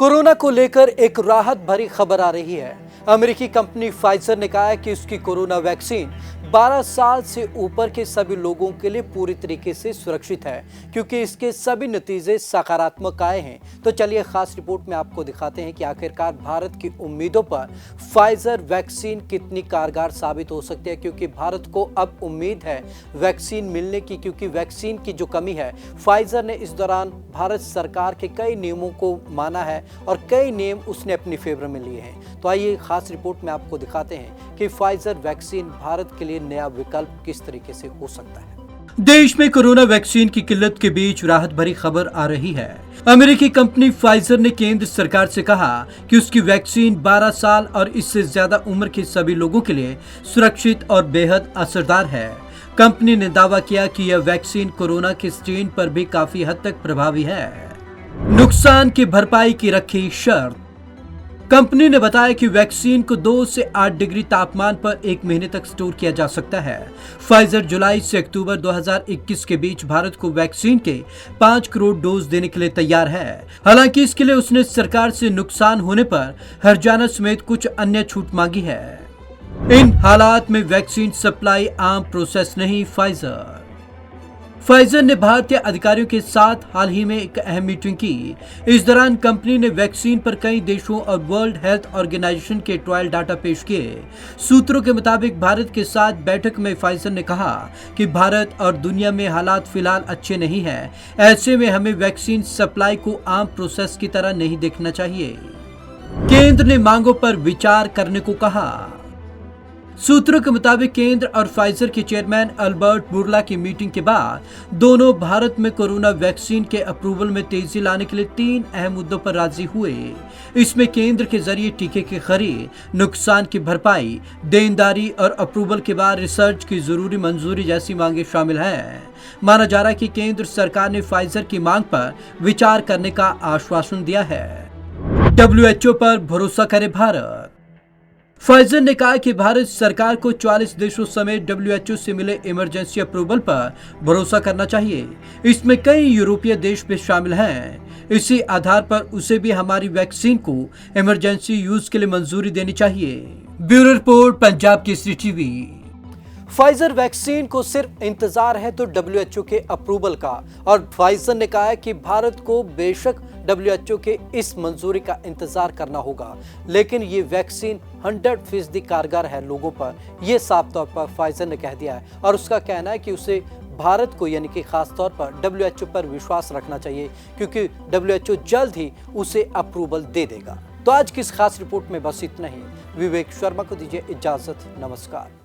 Corona को लेकर एक राहत भरी खबर आ रही है। अमेरिकी कंपनी फाइजर ने कहा है कि उसकी कोरोना वैक्सीन 12 साल से ऊपर के सभी लोगों के लिए पूरी तरीके से सुरक्षित है, क्योंकि इसके सभी नतीजे सकारात्मक आए हैं। तो चलिए खास रिपोर्ट में आपको दिखाते हैं कि आखिरकार भारत की उम्मीदों पर फाइजर वैक्सीन कितनी कारगर साबित हो सकती है, क्योंकि भारत को अब उम्मीद है वैक्सीन मिलने की, क्योंकि वैक्सीन की जो कमी है, फाइजर ने इस दौरान भारत सरकार के कई नियमों को माना है और कई नियम उसने अपनी फेवर में लिए हैं। तो आइए खास रिपोर्ट में आपको दिखाते हैं कि फाइजर वैक्सीन भारत के लिए नया विकल्प किस तरीके से हो सकता है। देश में कोरोना वैक्सीन की किल्लत के बीच राहत भरी खबर आ रही है। अमेरिकी कंपनी फाइजर ने केंद्र सरकार से कहा कि उसकी वैक्सीन 12 साल और इससे ज्यादा उम्र के सभी लोगों के लिए सुरक्षित और बेहद असरदार है। कंपनी ने दावा किया कि यह वैक्सीन कोरोना के स्ट्रेन पर भी काफी हद तक प्रभावी है। नुकसान की भरपाई की रखी शर्त। कंपनी ने बताया कि वैक्सीन को 2 से 8 डिग्री तापमान पर 1 महीने तक स्टोर किया जा सकता है। फाइजर जुलाई से अक्टूबर 2021 के बीच भारत को वैक्सीन के 5 करोड़ डोज देने के लिए तैयार है। हालांकि इसके लिए उसने सरकार से नुकसान होने पर हर्जाना समेत कुछ अन्य छूट मांगी है। इन हालात में वैक्सीन सप्लाई आम प्रोसेस नहीं। फाइजर ने भारतीय अधिकारियों के साथ हाल ही में एक अहम मीटिंग की। इस दौरान कंपनी ने वैक्सीन पर कई देशों और वर्ल्ड हेल्थ ऑर्गेनाइजेशन के ट्रायल डाटा पेश किए। सूत्रों के मुताबिक भारत के साथ बैठक में फाइजर ने कहा कि भारत और दुनिया में हालात फिलहाल अच्छे नहीं हैं। ऐसे में हमें वैक्सीन सप्लाई को आम प्रोसेस की तरह नहीं देखना चाहिए। केंद्र ने मांगों पर विचार करने को कहा। सूत्रों के मुताबिक केंद्र और फाइजर के चेयरमैन अल्बर्ट बुर्ला की मीटिंग के बाद दोनों भारत में कोरोना वैक्सीन के अप्रूवल में तेजी लाने के लिए 3 अहम मुद्दों पर राजी हुए। इसमें केंद्र के जरिए टीके की खरीद, नुकसान की भरपाई, देनदारी और अप्रूवल के बाद रिसर्च की जरूरी मंजूरी जैसी मांगे शामिल हैं। माना जा रहा है कि केंद्र सरकार ने फाइजर की मांग पर विचार करने का आश्वासन दिया है। WHO पर भरोसा करे भारत। फाइजर ने कहा कि भारत सरकार को 40 देशों समेत WHO से मिले इमरजेंसी अप्रूवल पर भरोसा करना चाहिए। इसमें कई यूरोपीय देश भी शामिल हैं। इसी आधार पर उसे भी हमारी वैक्सीन को इमरजेंसी यूज के लिए मंजूरी देनी चाहिए। Bureau report, Punjab Kesari TV. Pfizer vaccine को सिर्फ इंतजार है तो WHO के अप्रूवल का, और फाइजर ने कहा है कि भारत को बेशक WHO के इस मंजूरी का इंतजार करना होगा, लेकिन ये वैक्सीन 100% कारगर है लोगों पर, यह साफ तौर पर फाइजर ने कह दिया है। और उसका कहना है कि उसे भारत को यानी कि खास तौर पर WHO पर विश्वास रखना चाहिए, क्योंकि WHO जल्द ही उसे अप्रूवल दे देगा। तो आज की इस खास रिपोर्ट में बस इतना ही। विवेक शर्मा को दीजिए इजाजत। नमस्कार।